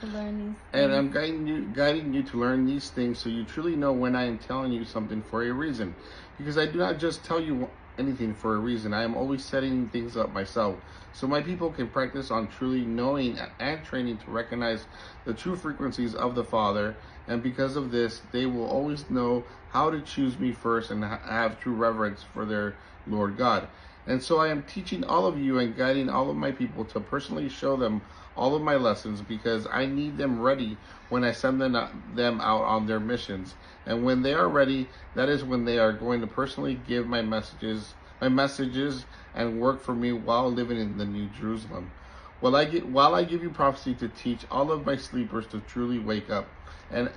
to learn these And things. I'm guiding you to learn these things so you truly know when I am telling you something for a reason. Because I do not just tell you anything for a reason. I am always setting things up myself. So my people can practice on truly knowing and training to recognize the true frequencies of the Father. And because of this, they will always know how to choose me first and have true reverence for their Lord God. And so I am teaching all of you and guiding all of my people to personally show them all of my lessons because I need them ready when I send them out on their missions. And when they are ready, that is when they are going to personally give my messages and work for me while living in the New Jerusalem. While I give you prophecy to teach all of my sleepers to truly wake up. And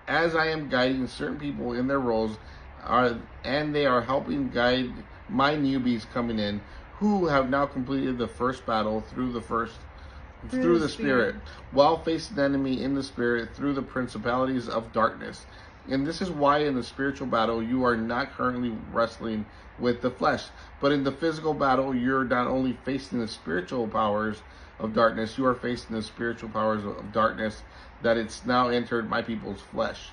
as I am guiding certain people in their roles, they are helping guide my newbies coming in who have now completed the first battle through the Spirit, while facing the enemy in the Spirit through the principalities of darkness. And this is why in the spiritual battle you are not currently wrestling with the flesh, but in the physical battle you're not only facing the spiritual powers of darkness, you are facing the spiritual powers of darkness that it's now entered my people's flesh.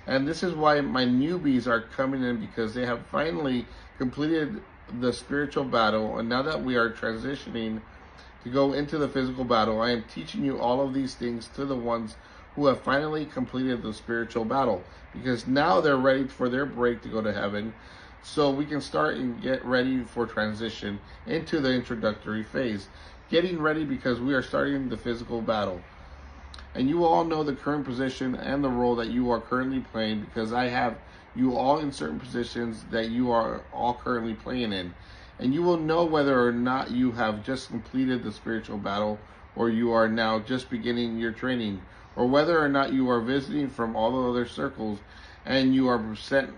And this is why my newbies are coming in, because they have finally completed the spiritual battle, and now that we are transitioning to go into the physical battle, I am teaching you all of these things to the ones who have finally completed the spiritual battle, because now they're ready for their break to go to heaven, so we can start and get ready for transition into the introductory phase. Getting ready because we are starting the physical battle. And you all know the current position and the role that you are currently playing, because I have you all in certain positions that you are all currently playing in. And you will know whether or not you have just completed the spiritual battle, or you are now just beginning your training, or whether or not you are visiting from all the other circles and you are sent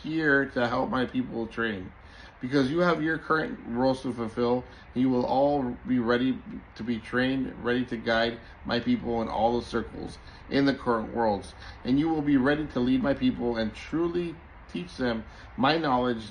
here to help my people train. Because you have your current roles to fulfill, and you will all be ready to be trained, ready to guide my people in all the circles in the current worlds. And you will be ready to lead my people and truly teach them my knowledge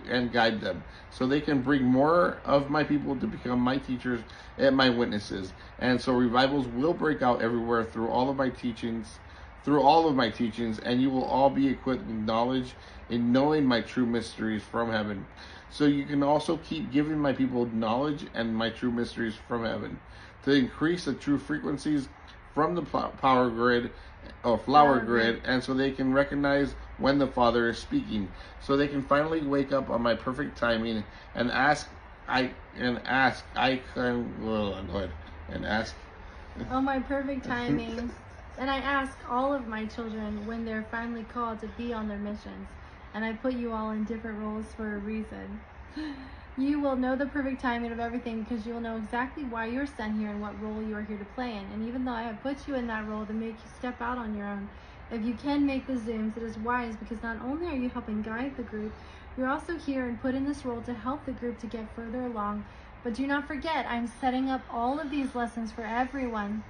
and guide them, so they can bring more of my people to become my teachers and my witnesses. And so revivals will break out everywhere through all of my teachings, and you will all be equipped with knowledge in knowing my true mysteries from heaven. So you can also keep giving my people knowledge and my true mysteries from heaven to increase the true frequencies from the power grid or flower grid, and so they can recognize when the Father is speaking, so they can finally wake up on my perfect timing and ask. Oh, my perfect timing. And I ask all of my children when they're finally called to be on their missions. And I put you all in different roles for a reason. You will know the perfect timing of everything, because you will know exactly why you're sent here and what role you are here to play in. And even though I have put you in that role to make you step out on your own, if you can make the Zooms, it is wise, because not only are you helping guide the group, you're also here and put in this role to help the group to get further along. But do not forget, I'm setting up all of these lessons for everyone,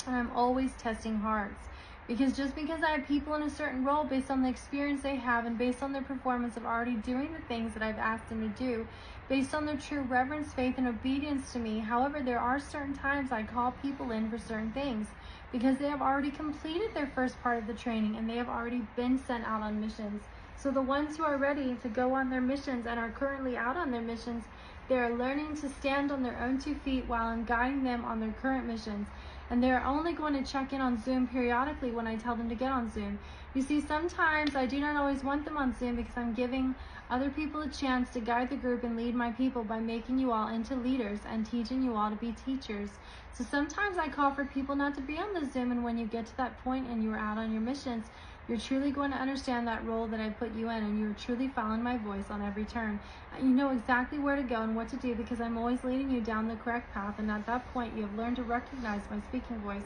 and I'm always testing hearts. Because just because I have people in a certain role based on the experience they have and based on their performance of already doing the things that I've asked them to do, based on their true reverence, faith, and obedience to me. However, there are certain times I call people in for certain things because they have already completed their first part of the training and they have already been sent out on missions. So the ones who are ready to go on their missions and are currently out on their missions, they are learning to stand on their own 2 feet while I'm guiding them on their current missions. And they're only going to check in on Zoom periodically when I tell them to get on Zoom. You see, sometimes I do not always want them on Zoom because I'm giving other people a chance to guide the group and lead my people by making you all into leaders and teaching you all to be teachers. So sometimes I call for people not to be on the Zoom, and when you get to that point and you're out on your missions, you're truly going to understand that role that I put you in, and you're truly following my voice on every turn. You know exactly where to go and what to do, because I'm always leading you down the correct path, and at that point you have learned to recognize my speaking voice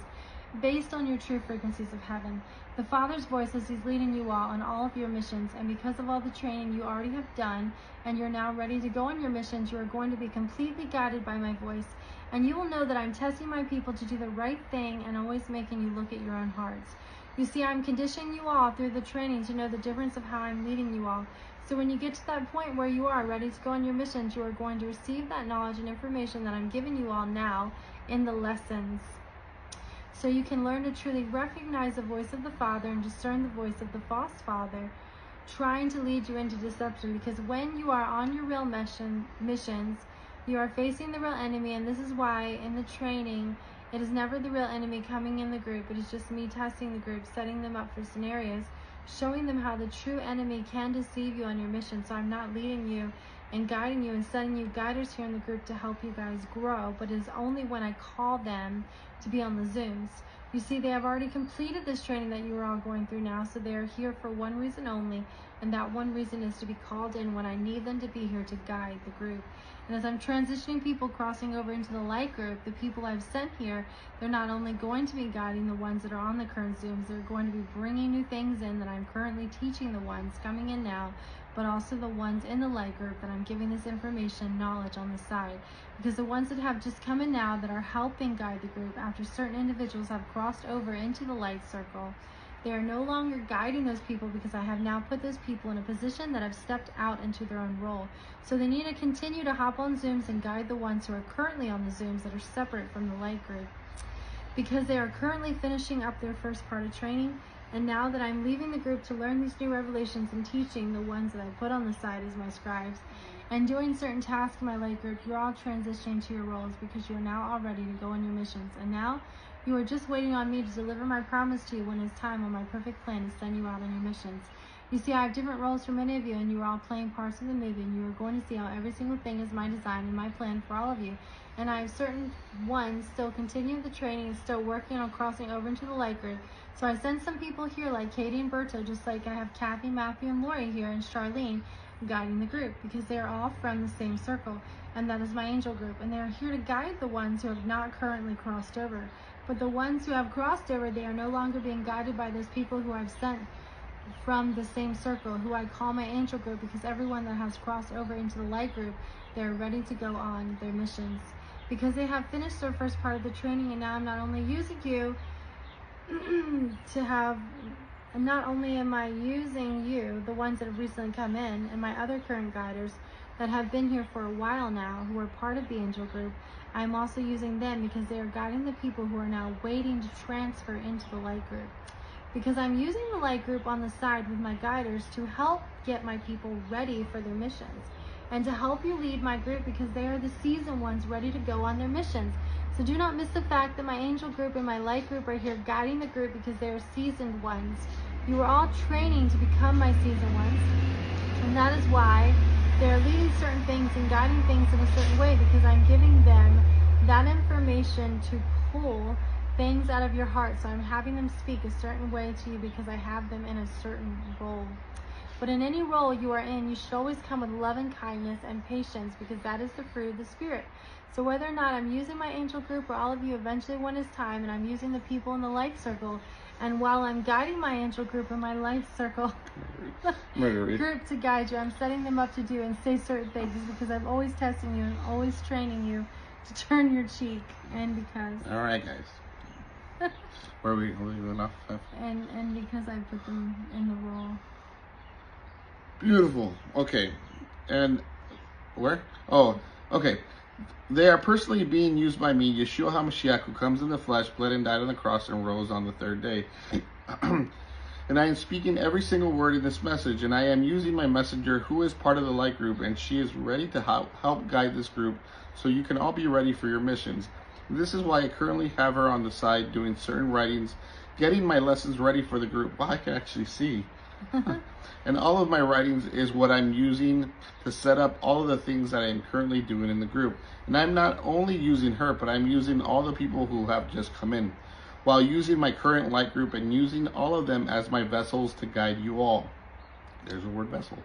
based on your true frequencies of heaven. The Father's voice as He's leading you all on all of your missions, and because of all the training you already have done, and you're now ready to go on your missions, you are going to be completely guided by my voice, and you will know that I'm testing my people to do the right thing and always making you look at your own hearts. You see, I'm conditioning you all through the training to know the difference of how I'm leading you all. So when you get to that point where you are ready to go on your missions, you are going to receive that knowledge and information that I'm giving you all now in the lessons. so you can learn to truly recognize the voice of the Father and discern the voice of the false father trying to lead you into deception. Because when you are on your real missions, you are facing the real enemy, and this is why in the training, it is never the real enemy coming in the group. It is just me testing the group, setting them up for scenarios, showing them how the true enemy can deceive you on your mission. So I'm not leading you and guiding you and sending you guiders here in the group to help you guys grow, but it is only when I call them to be on the Zooms. You see, they have already completed this training that you are all going through now, so they are here for one reason only, and that one reason is to be called in when I need them to be here to guide the group. And as I'm transitioning people crossing over into the light group, the people I've sent here, they're not only going to be guiding the ones that are on the current Zooms, they're going to be bringing new things in that I'm currently teaching the ones coming in now, but also the ones in the light group that I'm giving this information, knowledge on the side. Because the ones that have just come in now that are helping guide the group after certain individuals have crossed over into the light circle, they are no longer guiding those people because I have now put those people in a position that have stepped out into their own role. So they need to continue to hop on Zooms and guide the ones who are currently on the Zooms that are separate from the light group. Because they are currently finishing up their first part of training, and now that I'm leaving the group to learn these new revelations and teaching the ones that I put on the side as my scribes, and doing certain tasks in my light group, you're all transitioning to your roles because you are now all ready to go on your missions. And now you are just waiting on me to deliver my promise to you when it's time, when my perfect plan to send you out on your missions. You see, I have different roles for many of you, and you are all playing parts of the movie, and you are going to see how every single thing is my design and my plan for all of you. And I have certain ones still continuing the training and still working on crossing over into the light group. So I send some people here like Katie and Berto, just like I have Kathy, Matthew, and Lori here, and Charlene guiding the group, because they are all from the same circle, and that is my angel group. And they are here to guide the ones who have not currently crossed over. But the ones who have crossed over, they are no longer being guided by those people who I've sent from the same circle, who I call my angel group, because everyone that has crossed over into the light group, they're ready to go on their missions. Because they have finished their first part of the training, and now I'm not only using you to have, not only am I using you, the ones that have recently come in, and my other current guiders that have been here for a while now, who are part of the angel group, I'm also using them because they are guiding the people who are now waiting to transfer into the light group. Because I'm using the light group on the side with my guiders to help get my people ready for their missions, and to help you lead my group, because they are the seasoned ones ready to go on their missions. So do not miss the fact that my angel group and my light group are here guiding the group because they are seasoned ones. You are all training to become my seasoned ones, and that is why they are leading certain things and guiding things in a certain way, because I'm giving them that information to pull things out of your heart. So I'm having them speak a certain way to you because I have them in a certain role. But in any role you are in, you should always come with love and kindness and patience, because that is the fruit of the Spirit. So whether or not I'm using my angel group or all of you eventually when it's time, and I'm using the people in the light circle, and while I'm guiding my angel group in my light circle group to guide you, I'm setting them up to do and say certain things, because I'm always testing you and always training you to turn your cheek. And because Alright guys. Where are we leaving off? And because I put them in the role. Beautiful. Okay. And where? Oh, okay. They are personally being used by me, Yeshua HaMashiach, who comes in the flesh, bled and died on the cross, and rose on the third day. And I am speaking every single word in this message, and I am using my messenger, who is part of the light group, and she is ready to help guide this group, so you can all be ready for your missions. This is why I currently have her on the side doing certain writings, getting my lessons ready for the group. Wow, I can actually see. And all of my writings is what I'm using to set up all of the things that I'm currently doing in the group. And I'm not only using her, but I'm using all the people who have just come in, while using my current light group and using all of them as my vessels to guide you all. There's the word vessel.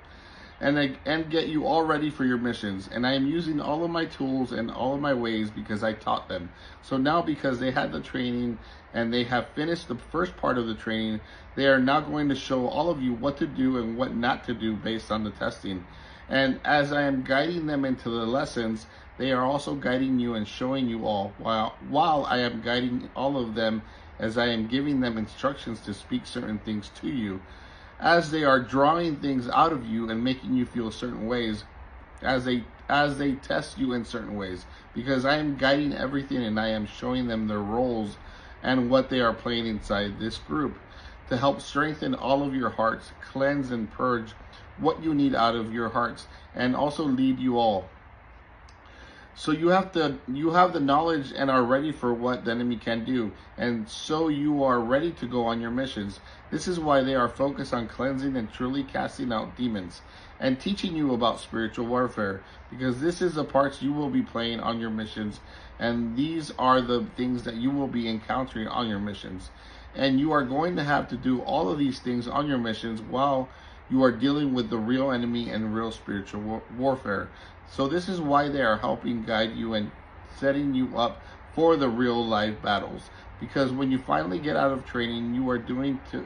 And get you all ready for your missions. And I am using all of my tools and all of my ways because I taught them. So now, because they had the training and they have finished the first part of the training, they are now going to show all of you what to do and what not to do based on the testing. And as I am guiding them into the lessons, they are also guiding you and showing you all, while I am guiding all of them, as I am giving them instructions to speak certain things to you, as they are drawing things out of you and making you feel certain ways, as they test you in certain ways, because I am guiding everything and I am showing them their roles and what they are playing inside this group to help strengthen all of your hearts, cleanse and purge what you need out of your hearts, and also lead you all. So you have the knowledge and are ready for what the enemy can do, and so you are ready to go on your missions. This is why they are focused on cleansing and truly casting out demons and teaching you about spiritual warfare, because this is the parts you will be playing on your missions, and these are the things that you will be encountering on your missions. And you are going to have to do all of these things on your missions while you are dealing with the real enemy and real spiritual warfare. So this is why they are helping guide you and setting you up for the real life battles. Because when you finally get out of training, you are going to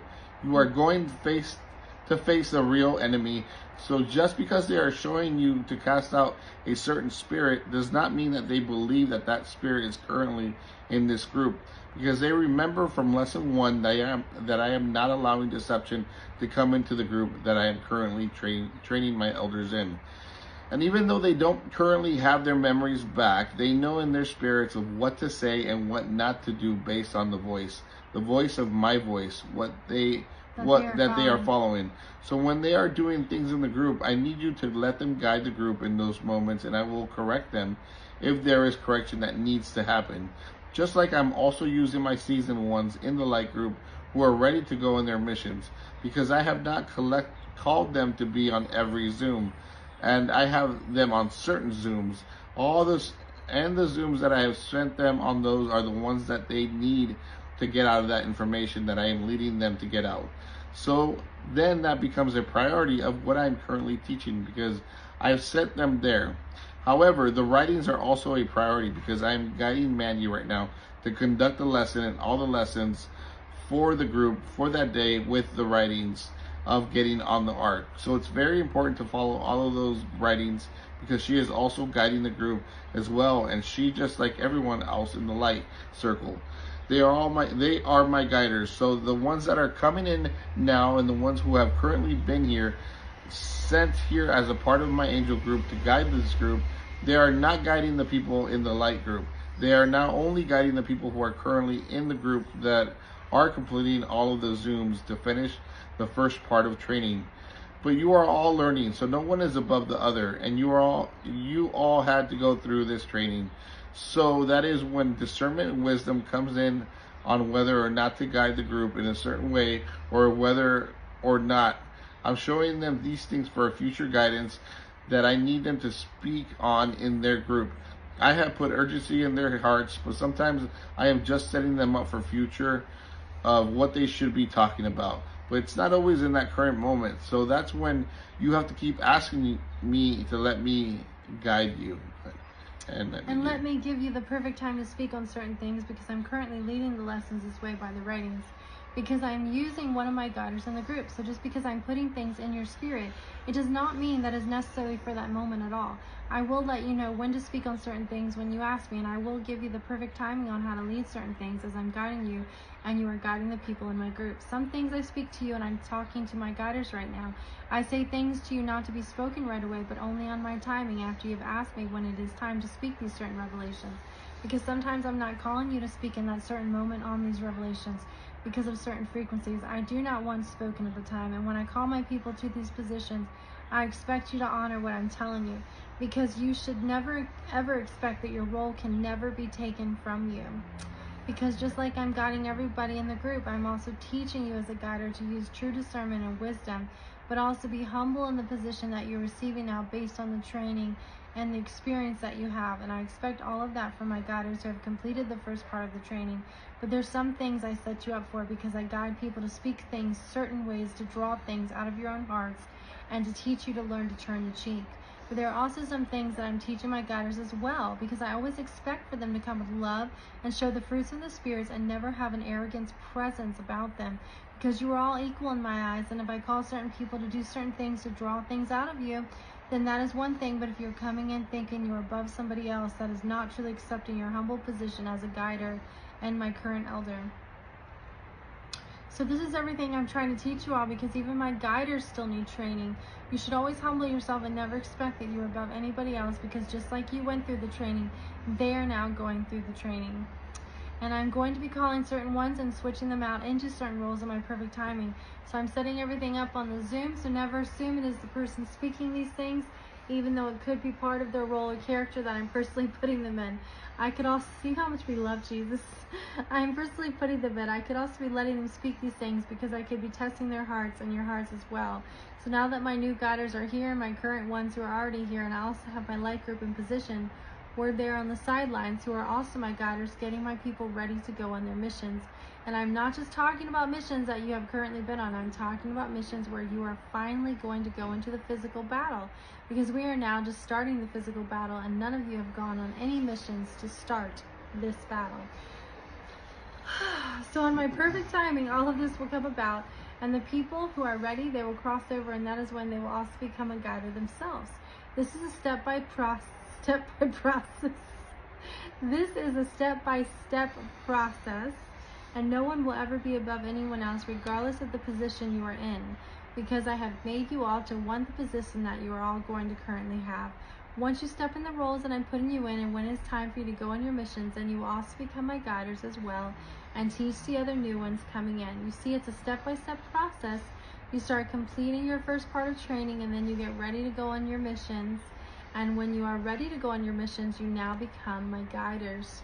face the real enemy. So just because they are showing you to cast out a certain spirit does not mean that they believe that that spirit is currently in this group, because they remember from lesson 1 that I am not allowing deception to come into the group that I am currently training my elders in. And even though they don't currently have their memories back, they know in their spirits of what to say and what not to do based on the voice of my voice, that they are following. So when they are doing things in the group, I need you to let them guide the group in those moments, and I will correct them if there is correction that needs to happen. Just like I'm also using my seasoned ones in the light group who are ready to go on their missions, because I have not called them to be on every Zoom, and I have them on certain Zooms. And the Zooms that I have sent them on, those are the ones that they need to get out of that information that I am leading them to get out. So then that becomes a priority of what I'm currently teaching, because I've sent them there. However, the writings are also a priority, because I'm guiding Mandy right now to conduct the lesson and all the lessons for the group for that day with the writings of getting on the ark. So it's very important to follow all of those writings, because she is also guiding the group as well, and she, just like everyone else in the light circle, they are my guiders. So the ones that are coming in now and the ones who have currently been here, sent here as a part of my angel group to guide this group, they are not guiding the people in the light group. They are now only guiding the people who are currently in the group that are completing all of the Zooms to finish the first part of training. But you are all learning, so no one is above the other, and you all had to go through this training. So that is when discernment and wisdom comes in on whether or not to guide the group in a certain way, or whether or not I'm showing them these things for a future guidance that I need them to speak on in their group. I have put urgency in their hearts, but sometimes I am just setting them up for future of what they should be talking about. But it's not always in that current moment. So that's when you have to keep asking me to let me guide you. And let me give you the perfect time to speak on certain things, because I'm currently leading the lessons this way by the writings, because I'm using one of my guiders in the group. So just because I'm putting things in your spirit, it does not mean that is necessarily for that moment at all. I will let you know when to speak on certain things when you ask me, and I will give you the perfect timing on how to lead certain things as I'm guiding you and you are guiding the people in my group. Some things I speak to you, and I'm talking to my guiders right now. I say things to you not to be spoken right away, but only on my timing after you've asked me when it is time to speak these certain revelations. Because sometimes I'm not calling you to speak in that certain moment on these revelations because of certain frequencies. I do not want spoken at the time, and when I call my people to these positions, I expect you to honor what I'm telling you, because you should never ever expect that your role can never be taken from you. Because just like I'm guiding everybody in the group, I'm also teaching you as a guider to use true discernment and wisdom, but also be humble in the position that you're receiving now based on the training and the experience that you have. And I expect all of that from my guiders who have completed the first part of the training. But there's some things I set you up for, because I guide people to speak things certain ways, to draw things out of your own hearts, and to teach you to learn to turn the cheek. But there are also some things that I'm teaching my guiders as well, because I always expect for them to come with love and show the fruits of the spirits and never have an arrogance presence about them, because you are all equal in my eyes. And if I call certain people to do certain things to draw things out of you, then that is one thing. But if you're coming in thinking you're above somebody else, that is not truly accepting your humble position as a guider and my current elder. So this is everything I'm trying to teach you all, because even my guiders still need training. You should always humble yourself and never expect that you're above anybody else, because just like you went through the training, they are now going through the training. And I'm going to be calling certain ones and switching them out into certain roles in my perfect timing. So I'm setting everything up on the Zoom, so never assume it is the person speaking these things, even though it could be part of their role or character that I'm personally putting them in. I could also see how much we love Jesus. I'm personally putting them in. I could also be letting them speak these things because I could be testing their hearts and your hearts as well. So now that my new guiders are here, my current ones who are already here, and I also have my light group in position, we're there on the sidelines who are also my guiders, getting my people ready to go on their missions. And I'm not just talking about missions that you have currently been on. I'm talking about missions where you are finally going to go into the physical battle, because we are now just starting the physical battle, and none of you have gone on any missions to start this battle. So on my perfect timing, all of this will come about, and the people who are ready, they will cross over, and that is when they will also become a guider themselves. This is a step-by-process. This is a step-by-step process, and no one will ever be above anyone else, regardless of the position you are in, because I have made you all to want the position that you are all going to currently have. Once you step in the roles that I'm putting you in, and when it's time for you to go on your missions, then you will also become my guiders as well, and teach the other new ones coming in. You see, it's a step-by-step process. You start completing your first part of training, and then you get ready to go on your missions. And when you are ready to go on your missions, you now become my guiders.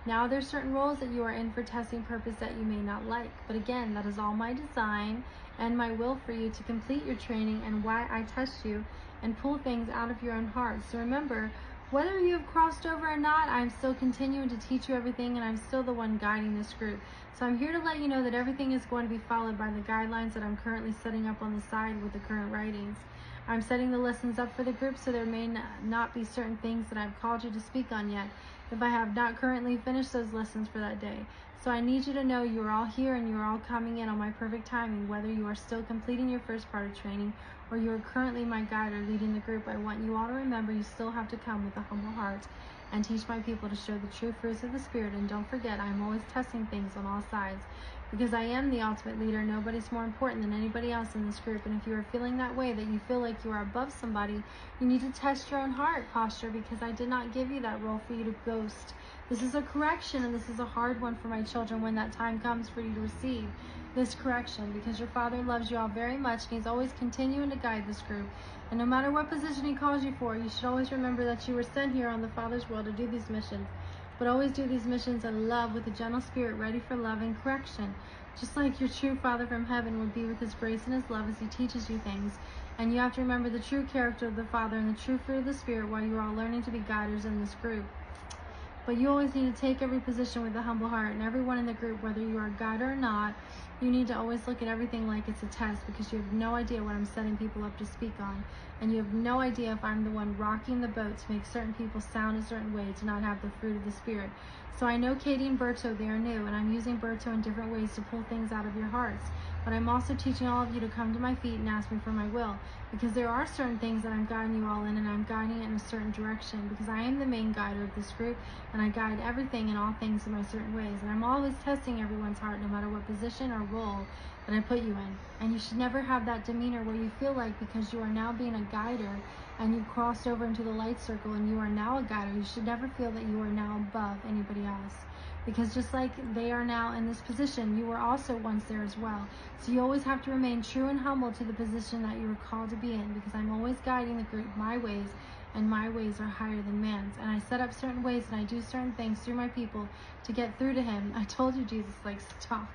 Now there's certain roles that you are in for testing purpose that you may not like. But again, that is all my design and my will for you to complete your training, and why I test you and pull things out of your own heart. So remember, whether you have crossed over or not, I'm still continuing to teach you everything, and I'm still the one guiding this group. So I'm here to let you know that everything is going to be followed by the guidelines that I'm currently setting up on the side with the current writings. I'm setting the lessons up for the group, so there may not be certain things that I've called you to speak on yet, if I have not currently finished those lessons for that day. So I need you to know you are all here, and you are all coming in on my perfect timing, whether you are still completing your first part of training or you are currently my guide or leading the group. I want you all to remember you still have to come with a humble heart and teach my people to show the true fruits of the Spirit. And don't forget, I'm always testing things on all sides, because I am the ultimate leader. Nobody's more important than anybody else in this group. And if you are feeling that way, that you feel like you are above somebody, you need to test your own heart posture, because I did not give you that role for you to boast. This is a correction, and this is a hard one for my children when that time comes for you to receive this correction, because your Father loves you all very much, and He's always continuing to guide this group. And no matter what position He calls you for, you should always remember that you were sent here on the Father's will to do these missions. But always do these missions in love, with a gentle spirit, ready for love and correction, just like your true Father from heaven would be with His grace and His love as He teaches you things. And you have to remember the true character of the Father and the true fruit of the Spirit while you're all learning to be guiders in this group. But you always need to take every position with a humble heart, and everyone in the group, whether you are a guider or not, you need to always look at everything like it's a test, because you have no idea what I'm setting people up to speak on, and you have no idea if I'm the one rocking the boat to make certain people sound a certain way, to not have the fruit of the Spirit. So I know Katie and Berto, they are new, and I'm using Berto in different ways to pull things out of your hearts. But I'm also teaching all of you to come to my feet and ask me for my will, because there are certain things that I'm guiding you all in, and I'm guiding it in a certain direction, because I am the main guider of this group, and I guide everything and all things in my certain ways. And I'm always testing everyone's heart, no matter what position or role that I put you in. And you should never have that demeanor where you feel like, because you are now being a guider and you crossed over into the light circle and you are now a guider, you should never feel that you are now above anybody else. Because just like they are now in this position, you were also once there as well. So you always have to remain true and humble to the position that you were called to be in, because I'm always guiding the group my ways, and my ways are higher than man's. And I set up certain ways, and I do certain things through my people to get through to Him. I told you Jesus likes to talk.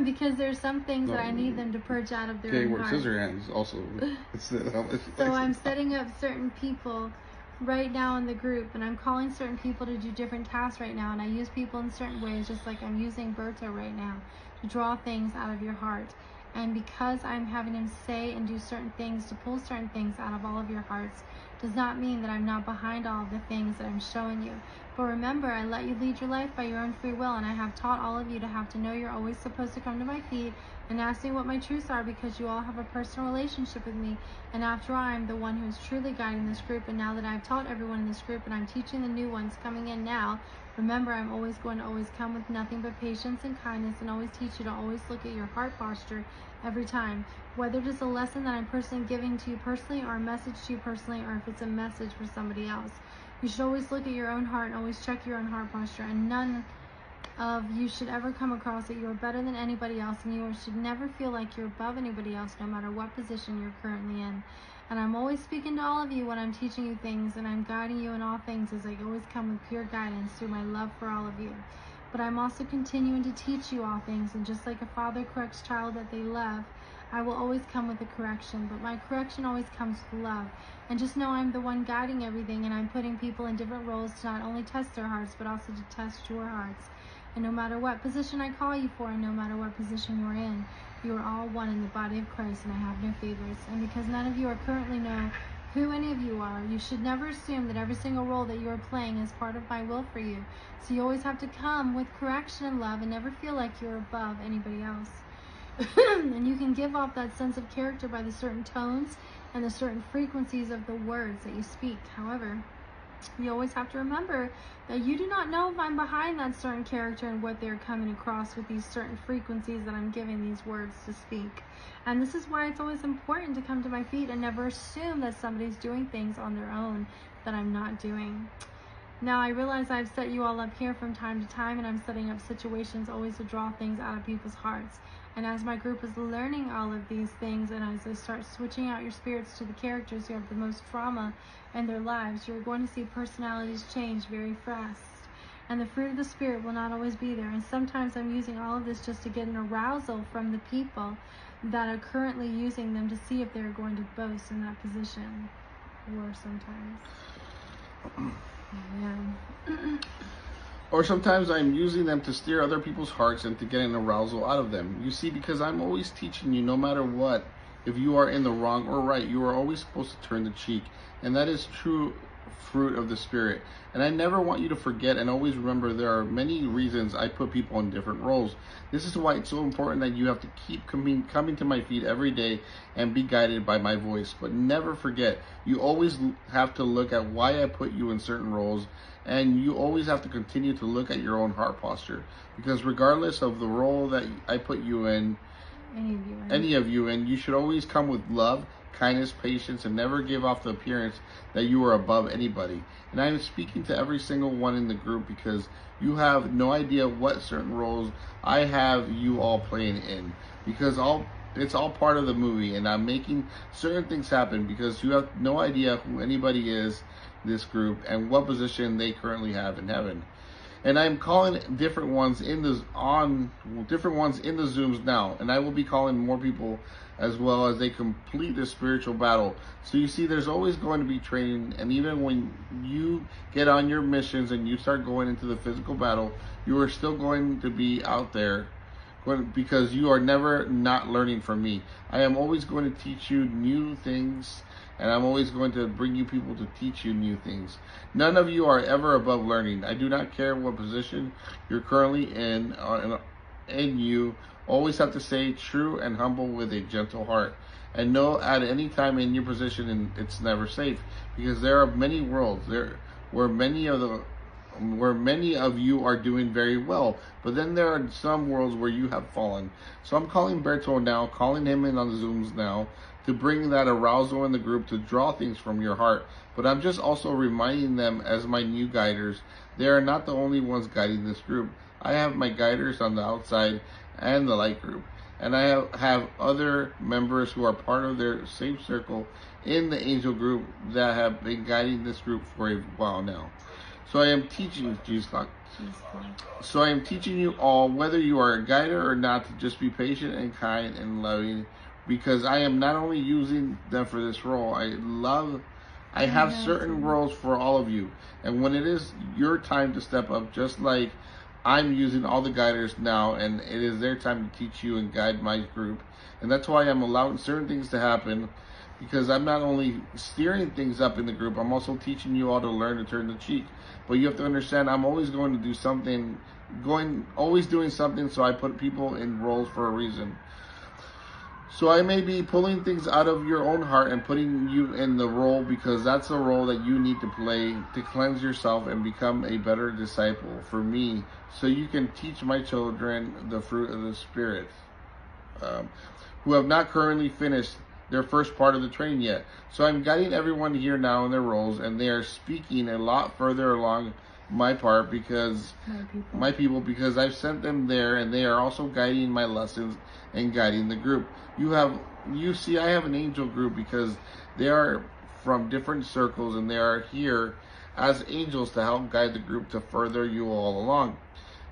Because there's some things that I need them to purge out of their own heart. Scissor hands also. So I'm setting up certain people right now in the group, and I'm calling certain people to do different tasks right now, and I use people in certain ways, just like I'm using Berto right now to draw things out of your heart. And because I'm having him say and do certain things to pull certain things out of all of your hearts, does not mean that I'm not behind all of the things that I'm showing you. But remember, I let you lead your life by your own free will, and I have taught all of you to have to know you're always supposed to come to my feet and ask me what my truths are, because you all have a personal relationship with me. And after all, I'm the one who is truly guiding this group. And now that I've taught everyone in this group, and I'm teaching the new ones coming in now, remember, I'm always going to always come with nothing but patience and kindness, and always teach you to always look at your heart posture every time. Whether it is a lesson that I'm personally giving to you personally, or a message to you personally, or if it's a message for somebody else. You should always look at your own heart and always check your own heart posture. And none of you should ever come across that you're better than anybody else, and you should never feel like you're above anybody else, no matter what position you're currently in. And I'm always speaking to all of you when I'm teaching you things, and I'm guiding you in all things, as I always come with pure guidance through my love for all of you. But I'm also continuing to teach you all things, and just like a father corrects child that they love, I will always come with a correction, but my correction always comes with love. And just know I'm the one guiding everything, and I'm putting people in different roles to not only test their hearts, but also to test your hearts. And no matter what position I call you for, and no matter what position you're in, you are all one in the body of Christ, and I have no favorites. And because none of you are currently know who any of you are, you should never assume that every single role that you are playing is part of my will for you. So you always have to come with correction and love, and never feel like you're above anybody else. And you can give off that sense of character by the certain tones and the certain frequencies of the words that you speak. However, you always have to remember that you do not know if I'm behind that certain character and what they're coming across with these certain frequencies that I'm giving these words to speak. And this is why it's always important to come to my feet and never assume that somebody's doing things on their own that I'm not doing. Now, I realize I've set you all up here from time to time, and I'm setting up situations always to draw things out of people's hearts. And as my group is learning all of these things, and as I start switching out your spirits to the characters who have the most trauma in their lives, you're going to see personalities change very fast. And the fruit of the Spirit will not always be there. And sometimes I'm using all of this just to get an arousal from the people that are currently using them to see if they're going to boast in that position. Or sometimes. Yeah. Or sometimes I'm using them to steer other people's hearts and to get an arousal out of them. You see, because I'm always teaching you, no matter what, if you are in the wrong or right, you are always supposed to turn the cheek. And that is true fruit of the Spirit. And I never want you to forget, and always remember, there are many reasons I put people in different roles. This is why it's so important that you have to keep coming to my feet every day and be guided by my voice. But never forget, you always have to look at why I put you in certain roles, and you always have to continue to look at your own heart posture. Because regardless of the role that I put you in, any of you, and you should always come with love, kindness, patience, and never give off the appearance that you are above anybody. And I am speaking to every single one in the group, because you have no idea what certain roles I have you all playing in, because it's all part of the movie, and I'm making certain things happen because you have no idea who anybody is, this group, and what position they currently have in heaven. And I'm calling different ones in the Zooms now, and I will be calling more people as well as they complete this spiritual battle. So you see, there's always going to be training, and even when you get on your missions and you start going into the physical battle, you are still going to be out there, because you are never not learning from me. I am always going to teach you new things, and I'm always going to bring you people to teach you new things. None of you are ever above learning. I do not care what position you're currently in, and you always have to stay true and humble with a gentle heart. And know at any time in your position, and it's never safe, because there are many worlds where many of you are doing very well, but then there are some worlds where you have fallen. So I'm calling Berto now, calling him in on the Zooms now, to bring that arousal in the group, to draw things from your heart. But I'm just also reminding them, as my new guiders, they are not the only ones guiding this group. I have my guiders on the outside and the light group, and I have other members who are part of their safe circle in the angel group that have been guiding this group for a while now. So I am teaching So I am teaching you all, whether you are a guider or not, to just be patient and kind and loving, because I am not only using them for this role. I have certain roles for all of you, and when it is your time to step up, just like I'm using all the guiders now, and it is their time to teach you and guide my group. And that's why I'm allowing certain things to happen, because I'm not only steering things up in the group, I'm also teaching you all to learn to turn the cheek. But you have to understand, I'm always going to do something, always doing something, so I put people in roles for a reason. So I may be pulling things out of your own heart and putting you in the role, because that's the role that you need to play to cleanse yourself and become a better disciple for me, so you can teach my children the fruit of the Spirit, who have not currently finished their first part of the training yet. So I'm guiding everyone here now in their roles, and they are speaking a lot further along my part because My people. because I've sent them there, and they are also guiding my lessons and guiding the group. You see, I have an angel group because they are from different circles, and they are here as angels to help guide the group to further you all along.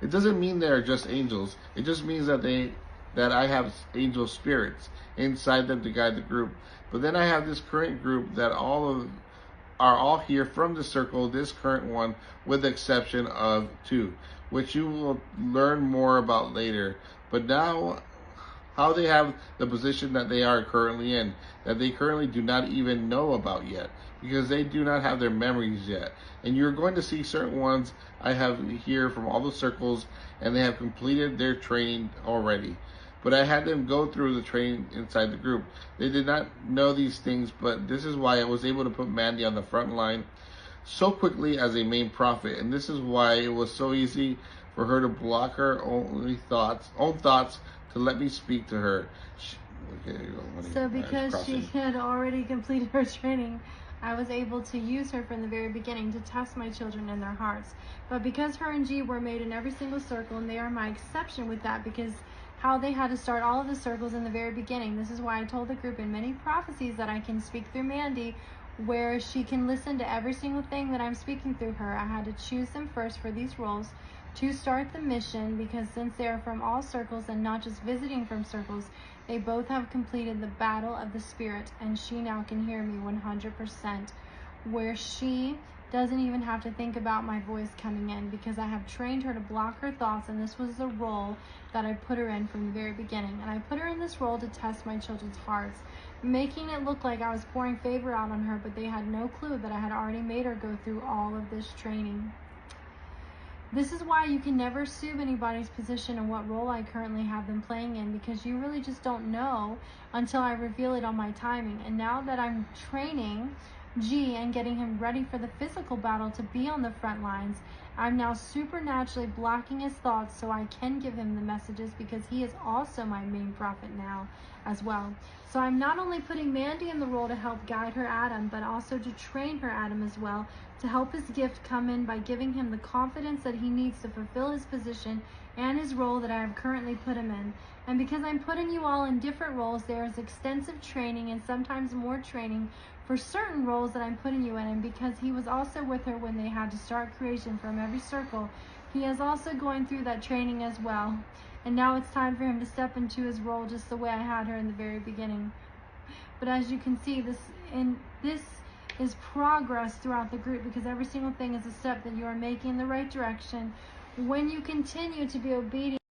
It doesn't mean they are just angels. It just means that I have angel spirits inside them to guide the group. But then I have this current group that are all here from the circle, this current one, with the exception of 2, which you will learn more about later. But now, how they have the position that they are currently in, that they currently do not even know about yet, because they do not have their memories yet. And you're going to see certain ones I have here from all the circles, and they have completed their training already. But I had them go through the training inside the group. They did not know these things, but this is why I was able to put Mandy on the front line so quickly as a main prophet. And this is why it was so easy for her to block her own thoughts to let me speak to her. So because she had already completed her training, I was able to use her from the very beginning to test my children in their hearts. But because her and G were made in every single circle, and they are my exception with that, because how they had to start all of the circles in the very beginning. This is why I told the group in many prophecies that I can speak through Mandy, where she can listen to every single thing that I'm speaking through her. I had to choose them first for these roles to start the mission, because since they are from all circles and not just visiting from circles, they both have completed the battle of the Spirit, and she now can hear me 100%, where she doesn't even have to think about my voice coming in, because I have trained her to block her thoughts, and this was the role that I put her in from the very beginning. And I put her in this role to test my children's hearts, making it look like I was pouring favor out on her, but they had no clue that I had already made her go through all of this training. This is why you can never assume anybody's position and what role I currently have them playing in, because you really just don't know until I reveal it on my timing. And now that I'm training G and getting him ready for the physical battle to be on the front lines, I'm now supernaturally blocking his thoughts so I can give him the messages, because he is also my main prophet now as well. So I'm not only putting Mandy in the role to help guide her Adam, but also to train her Adam as well, to help his gift come in by giving him the confidence that he needs to fulfill his position and his role that I have currently put him in. And because I'm putting you all in different roles, there is extensive training and sometimes more training for certain roles that I'm putting you in. And because he was also with her when they had to start creation from every circle, he is also going through that training as well. And now it's time for him to step into his role just the way I had her in the very beginning. But as you can see, this is progress throughout the group, because every single thing is a step that you are making in the right direction when you continue to be obedient